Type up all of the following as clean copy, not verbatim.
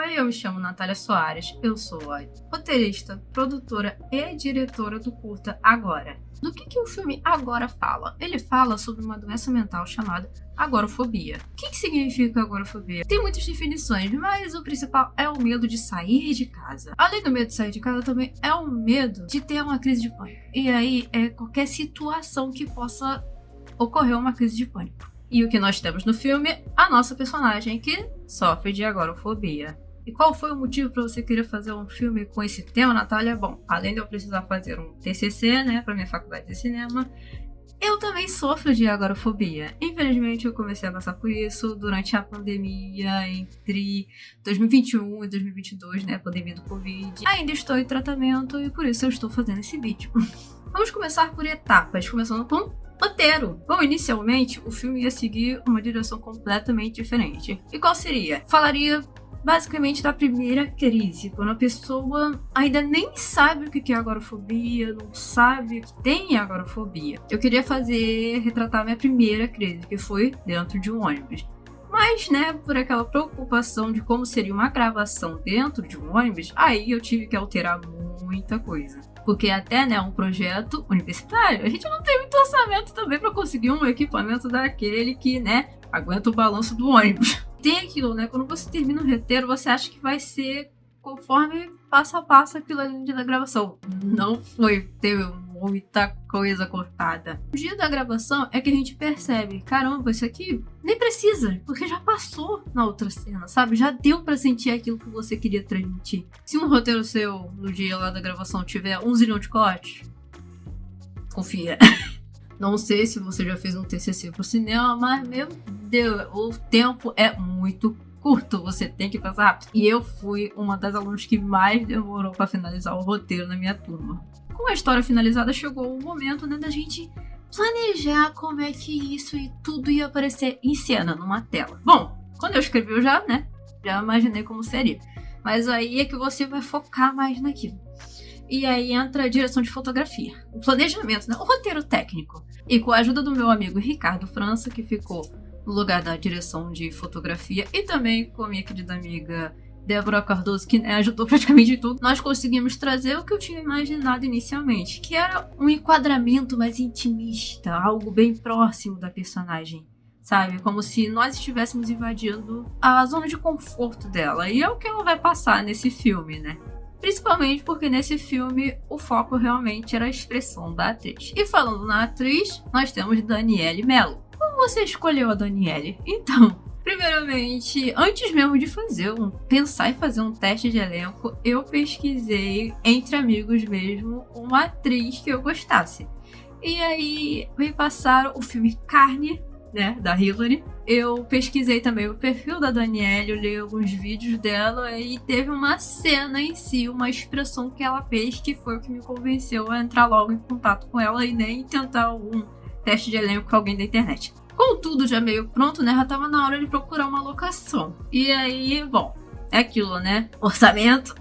Oi, eu me chamo Natália Soares, eu sou a roteirista, produtora e diretora do curta Agora. Do que o filme Agora fala? Ele fala sobre uma doença mental chamada agorafobia. O que significa agorafobia? Tem muitas definições, mas o principal é o medo de sair de casa. Além do medo de sair de casa, também é o medo de ter uma crise de pânico. E aí é qualquer situação que possa ocorrer uma crise de pânico. E o que nós temos no filme? A nossa personagem que sofre de agorafobia. E qual foi o motivo para você querer fazer um filme com esse tema, Natália? Bom, além de eu precisar fazer um TCC, né, para minha faculdade de cinema, eu também sofro de agorafobia. Infelizmente, eu comecei a passar por isso durante a pandemia entre 2021 e 2022, né, a pandemia do Covid. Ainda estou em tratamento e por isso eu estou fazendo esse vídeo. Vamos começar por etapas, começando com roteiro. Bom, inicialmente, o filme ia seguir uma direção completamente diferente. E qual seria? Falaria basicamente da primeira crise, quando a pessoa ainda nem sabe o que é agorafobia, não sabe que tem agorafobia. Eu queria retratar minha primeira crise, que foi dentro de um ônibus. Mas, né, por aquela preocupação de como seria uma gravação dentro de um ônibus, aí eu tive que alterar muita coisa. Porque até, né, um projeto universitário, a gente não tem muito orçamento também para conseguir um equipamento daquele que, né, aguenta o balanço do ônibus. Tem aquilo, né, quando você termina o roteiro, você acha que vai ser conforme passo a passo aquilo ali da gravação. Não foi, teve muita coisa cortada. O dia da gravação é que a gente percebe, caramba, isso aqui nem precisa, porque já passou na outra cena, sabe? Já deu pra sentir aquilo que você queria transmitir. Se um roteiro seu, no dia lá da gravação, tiver 1 zilhão de cortes, confia. Não sei se você já fez um TCC pro cinema, mas, meu Deus, o tempo é muito curto, você tem que passar rápido. E eu fui uma das alunas que mais demorou pra finalizar o roteiro na minha turma. Com a história finalizada, chegou o momento, né, da gente planejar como é que isso e tudo ia aparecer em cena, numa tela. Bom, quando eu escrevi, eu já imaginei como seria. Mas aí é que você vai focar mais naquilo. E aí entra a direção de fotografia, o planejamento, né, o roteiro técnico. E com a ajuda do meu amigo Ricardo França, que ficou no lugar da direção de fotografia, e também com a minha querida amiga Débora Cardoso, que, né, ajudou praticamente em tudo, nós conseguimos trazer o que eu tinha imaginado inicialmente, que era um enquadramento mais intimista, algo bem próximo da personagem, sabe? Como se nós estivéssemos invadindo a zona de conforto dela. E é o que ela vai passar nesse filme, né? Principalmente porque nesse filme o foco realmente era a expressão da atriz. E falando na atriz, nós temos Danielle Mello. Como você escolheu a Danielle? Então, primeiramente, antes mesmo de pensar em fazer um teste de elenco, eu pesquisei entre amigos mesmo uma atriz que eu gostasse. E aí me passaram o filme Carne, né, da Hilary. Eu pesquisei também o perfil da Danielle, eu li alguns vídeos dela e teve uma cena em si, uma expressão que ela fez que foi o que me convenceu a entrar logo em contato com ela e nem tentar algum teste de elenco com alguém da internet. Com tudo já meio pronto, né, já tava na hora de procurar uma locação. E aí, bom, é aquilo, né, orçamento.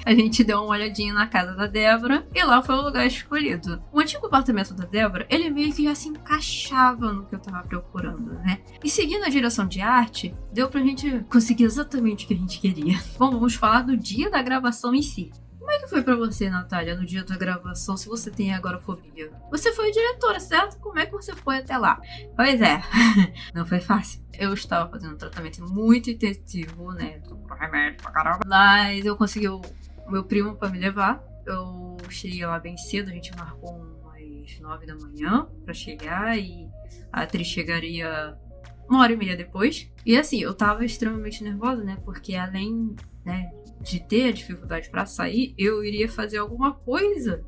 A gente deu uma olhadinha na casa da Débora e lá foi o lugar escolhido. O antigo apartamento da Débora, ele meio que já se encaixava no que eu tava procurando, né? E seguindo a direção de arte, deu pra gente conseguir exatamente o que a gente queria. Bom, vamos falar do dia da gravação em si. Como é que foi pra você, Natália, no dia da gravação, se você tem agorafobia? Você foi diretora, certo? Como é que você foi até lá? Pois é, não foi fácil. Eu estava fazendo um tratamento muito intensivo, né? Tô com remédio pra caramba. Mas eu consegui o meu primo pra me levar. Eu cheguei lá bem cedo, a gente marcou umas 9 da manhã pra chegar e a atriz chegaria 1h30 depois. E assim, eu tava extremamente nervosa, né? Porque além, né, de ter a dificuldade pra sair, eu iria fazer alguma coisa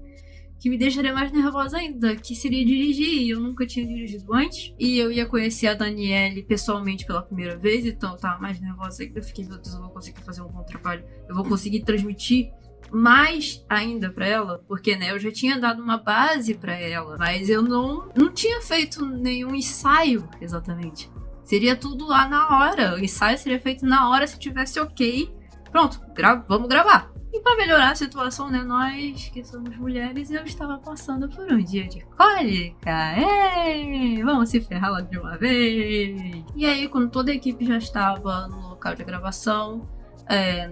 que me deixaria mais nervosa ainda, que seria dirigir. Eu nunca tinha dirigido antes, e eu ia conhecer a Danielle pessoalmente pela primeira vez, então eu tava mais nervosa ainda. Eu fiquei, meu Deus, eu vou conseguir fazer um bom trabalho, eu vou conseguir transmitir mais ainda pra ela, porque, né, eu já tinha dado uma base pra ela, mas eu não tinha feito nenhum ensaio, exatamente. Seria tudo lá na hora, o ensaio seria feito na hora, se tivesse ok. Pronto, vamos gravar. E para melhorar a situação, né, nós que somos mulheres, eu estava passando por um dia de cólica. Ei, vamos se ferrar logo de uma vez. E aí, quando toda a equipe já estava no local de gravação,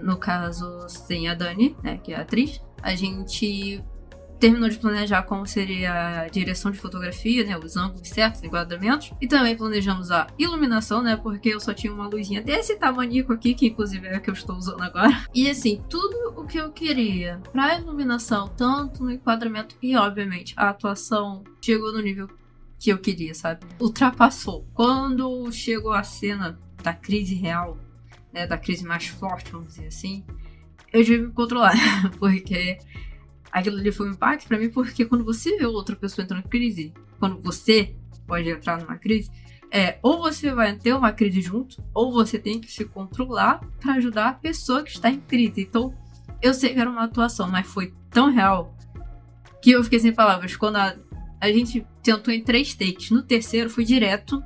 no caso, sem a Dani, né, que é a atriz, a gente terminou de planejar como seria a direção de fotografia, né, os ângulos certos, enquadramentos, e também planejamos a iluminação, né, porque eu só tinha uma luzinha desse tamanico aqui, que inclusive é a que eu estou usando agora. E assim, tudo o que eu queria pra iluminação, tanto no enquadramento e obviamente a atuação, chegou no nível que eu queria, sabe? Ultrapassou. Quando chegou a cena da crise real, né, da crise mais forte, vamos dizer assim, eu tive que me controlar, porque aquilo ali foi um impacto pra mim, porque quando você vê outra pessoa entrando em crise, quando você pode entrar numa crise, ou você vai ter uma crise junto, ou você tem que se controlar pra ajudar a pessoa que está em crise. Então, eu sei que era uma atuação, mas foi tão real que eu fiquei sem palavras. Quando a gente tentou em 3 takes, no terceiro foi direto.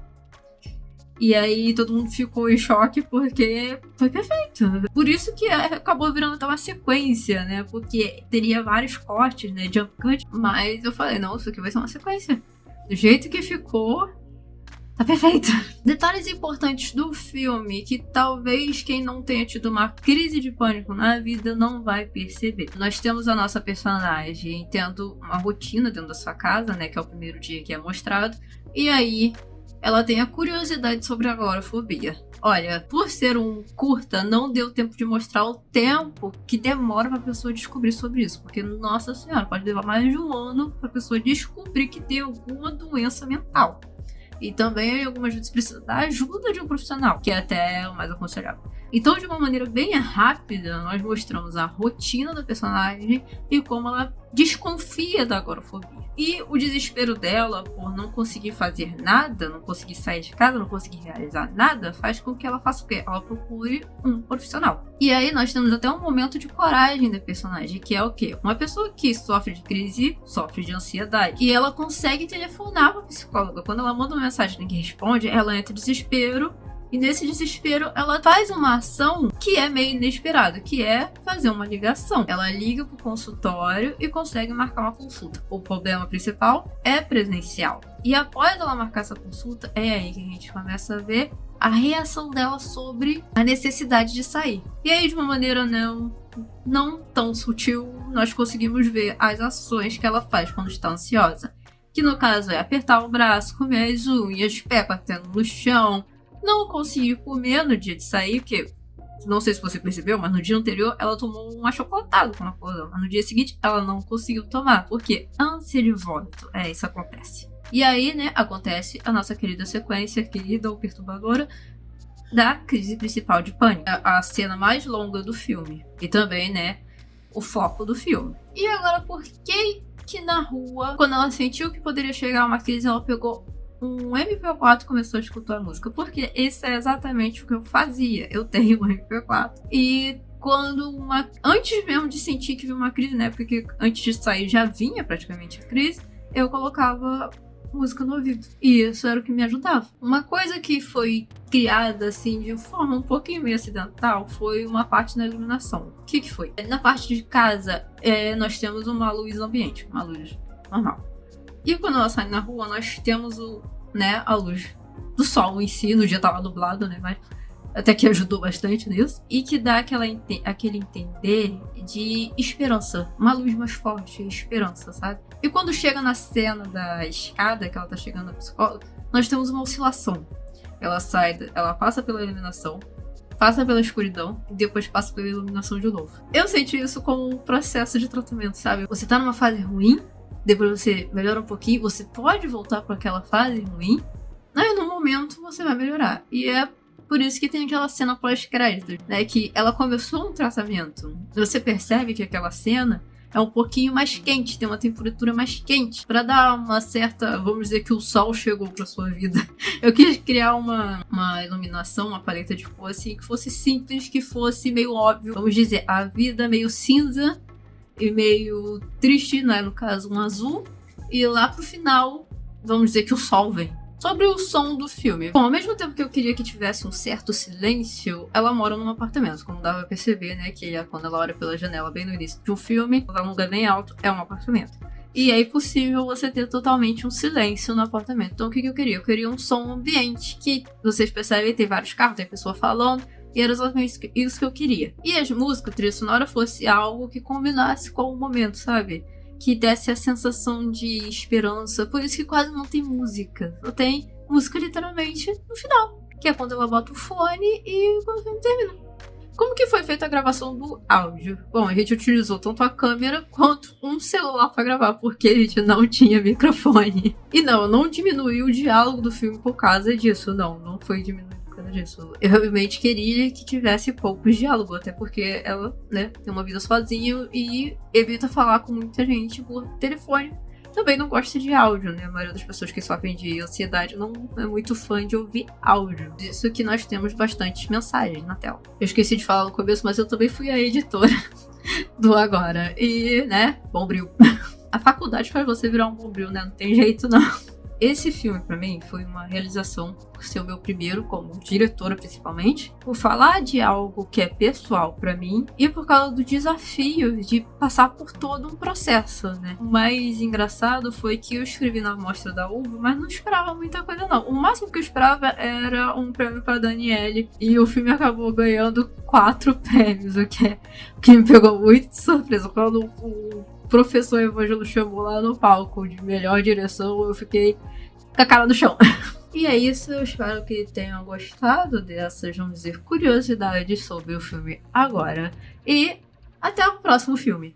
E aí todo mundo ficou em choque porque foi perfeito. Por isso que acabou virando até uma sequência, né? Porque teria vários cortes, né? Jump cut. Mas eu falei, não, isso aqui vai ser uma sequência. Do jeito que ficou, tá perfeito. Detalhes importantes do filme que talvez quem não tenha tido uma crise de pânico na vida não vai perceber. Nós temos a nossa personagem tendo uma rotina dentro da sua casa, né? Que é o primeiro dia que é mostrado. E aí ela tem a curiosidade sobre a agorafobia. Olha, por ser um curta, não deu tempo de mostrar o tempo que demora pra pessoa descobrir sobre isso. Porque, nossa senhora, pode levar mais de um ano pra pessoa descobrir que tem alguma doença mental. E também, algumas vezes, precisa da ajuda de um profissional, que é até o mais aconselhável. Então, de uma maneira bem rápida, nós mostramos a rotina da personagem e como ela desconfia da agorafobia. E o desespero dela por não conseguir fazer nada, não conseguir sair de casa, não conseguir realizar nada, faz com que ela faça o quê? Ela procure um profissional. E aí nós temos até um momento de coragem da personagem, que é o quê? Uma pessoa que sofre de crise, sofre de ansiedade. E ela consegue telefonar para a psicóloga. Quando ela manda uma mensagem e ninguém responde, ela entra em desespero. E nesse desespero, ela faz uma ação que é meio inesperada, que é fazer uma ligação. Ela liga pro consultório e consegue marcar uma consulta. O problema principal é presencial. E após ela marcar essa consulta, é aí que a gente começa a ver a reação dela sobre a necessidade de sair. E aí, de uma maneira não tão sutil, nós conseguimos ver as ações que ela faz quando está ansiosa. Que no caso é apertar o braço, comer as unhas, pé batendo no chão, não conseguir comer no dia de sair, porque não sei se você percebeu, mas no dia anterior ela tomou um achocolatado com uma coisa, mas no dia seguinte ela não conseguiu tomar, porque ânsia de vômito, isso acontece. E aí, né, acontece a nossa querida sequência, querida ou perturbadora, da crise principal de pânico, a cena mais longa do filme, e também, né, o foco do filme. E agora, por que na rua, quando ela sentiu que poderia chegar a uma crise, ela pegou um MP4 e começou a escutar a música? Porque isso é exatamente o que eu fazia. Eu tenho um MP4. E antes mesmo de sentir que vinha uma crise, né? Porque antes de sair já vinha praticamente a crise, eu colocava música no ouvido. E isso era o que me ajudava. Uma coisa que foi criada, assim, de forma um pouquinho meio acidental, foi uma parte na iluminação. O que foi? Na parte de casa, nós temos uma luz ambiente, uma luz normal. E quando ela sai na rua, nós temos a luz do sol em si. No dia tava nublado, né? Mas até que ajudou bastante nisso. E que dá aquele entender de esperança. Uma luz mais forte, esperança, sabe? E quando chega na cena da escada, que ela tá chegando na psicóloga, nós temos uma oscilação. Ela passa pela iluminação, passa pela escuridão e depois passa pela iluminação de novo. Eu senti isso como um processo de tratamento, sabe? Você tá numa fase ruim, depois você melhora um pouquinho, você pode voltar para aquela fase ruim, aí no momento você vai melhorar. E é por isso que tem aquela cena pós-crédito, né? Que ela começou um tratamento. Você percebe que aquela cena é um pouquinho mais quente, tem uma temperatura mais quente, para dar uma certa, vamos dizer que o sol chegou para sua vida. Eu quis criar uma iluminação, uma paleta de cor assim, que fosse simples, que fosse meio óbvio. Vamos dizer, a vida meio cinza e meio triste, né? No caso, um azul. E lá pro final, vamos dizer que o sol vem. Sobre o som do filme. Bom, ao mesmo tempo que eu queria que tivesse um certo silêncio, ela mora num apartamento. Como dava pra perceber, né? Que quando ela olha pela janela bem no início de um filme, ela num lugar bem alto, é um apartamento. E é impossível você ter totalmente um silêncio no apartamento. Então o que eu queria? Eu queria um som ambiente, que vocês percebem, tem vários carros, tem pessoa falando. E era exatamente isso que eu queria. E as músicas, a trilha sonora, fosse algo que combinasse com o momento, sabe? Que desse a sensação de esperança. Por isso que quase não tem música. Só tem música literalmente no final. Que é quando ela bota o fone e quando o filme termina. Como que foi feita a gravação do áudio? Bom, a gente utilizou tanto a câmera quanto um celular para gravar, porque a gente não tinha microfone. E não diminuiu o diálogo do filme por causa disso. Não foi diminuído por causa disso. Eu realmente queria que tivesse poucos diálogos, até porque ela, né, tem uma vida sozinha e evita falar com muita gente por telefone. Também não gosta de áudio, né? A maioria das pessoas que sofrem de ansiedade não é muito fã de ouvir áudio. Isso que nós temos bastantes mensagens na tela. Eu esqueci de falar no começo, mas eu também fui a editora do Agora. E, né, bombril. A faculdade faz você virar um bombril, né? Não tem jeito, não. Esse filme, pra mim, foi uma realização por ser o meu primeiro como diretora, principalmente, por falar de algo que é pessoal pra mim e por causa do desafio de passar por todo um processo, né? O mais engraçado foi que eu escrevi na Mostra da Uva, mas não esperava muita coisa, não. O máximo que eu esperava era um prêmio pra Daniele e o filme acabou ganhando 4 prêmios, o que me pegou muito de surpresa. Quando o professor Evangelo chamou lá no palco de melhor direção, eu fiquei com a cara no chão. E é isso, eu espero que tenham gostado dessas, vamos dizer, curiosidades sobre o filme Agora. E até o próximo filme.